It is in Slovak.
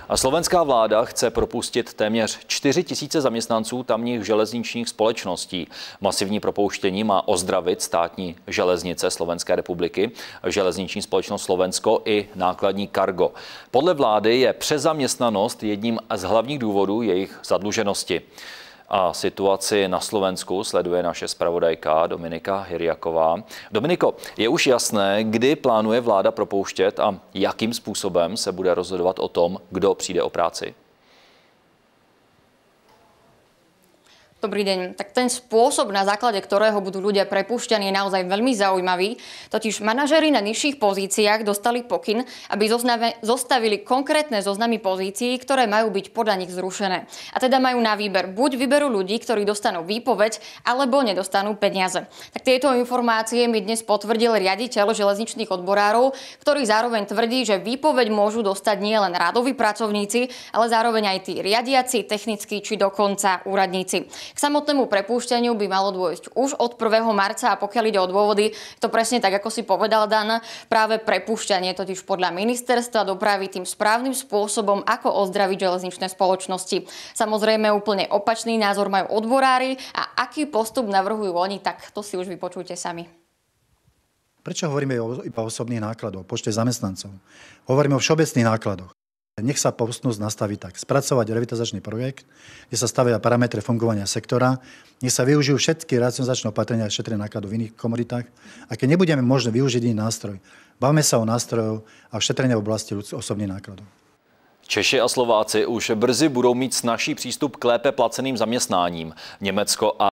A slovenská vláda chce propustit téměř 4 000 zaměstnanců tamních železničních společností. Masivní propouštění má ozdravit státní železnice Slovenské republiky, železniční společnost Slovensko i nákladní Cargo. Podle vlády je přezaměstnanost jedním z hlavních důvodů jejich zadluženosti. A situaci na Slovensku sleduje naše zpravodajka Dominika Hyrjaková. Dominiko, je už jasné, kdy plánuje vláda propouštět a jakým způsobem se bude rozhodovat o tom, kdo přijde o práci? Dobrý deň. Tak ten spôsob, na základe ktorého budú ľudia prepúšťaní, je naozaj veľmi zaujímavý. Totiž manažéri na nižších pozíciách dostali pokyn, aby zostavili konkrétne zoznamy pozícií, ktoré majú byť podľa nich zrušené. A teda majú na výber. Buď vyberú ľudí, ktorí dostanú výpoveď, alebo nedostanú peniaze. Tak tieto informácie mi dnes potvrdil riaditeľ železničných odborárov, ktorý zároveň tvrdí, že výpoveď môžu dostať nielen radoví pracovníci, ale zároveň aj tí riadiaci, technickí či dokonca úradníci. K samotnému prepúšťaniu by malo dôjsť už od 1. marca a pokiaľ ide o dôvody, to presne tak, ako si povedal Dan, práve prepúšťanie totiž podľa ministerstva dopravy tým správnym spôsobom, ako ozdraviť železničné spoločnosti. Samozrejme úplne opačný názor majú odborári a aký postup navrhujú oni, tak to si už vypočujte sami. Prečo hovoríme iba o osobných nákladoch, o počte zamestnancov? Hovoríme o všeobecných nákladoch. Nech sa postupnosť nastaví tak. Spracovať revitalizačný projekt, kde sa stavia parametre fungovania sektora, nech sa využijú všetky racionalizačné opatrenia a šetrenia nákladov v iných komoditách. A keď nebudeme možné využiť iný nástroj, bavme sa o nástrojov a šetrenia v oblasti osobných nákladov. Češi a Slováci už brzy budou mít snazší přístup k lépe placeným zaměstnáním. Německo a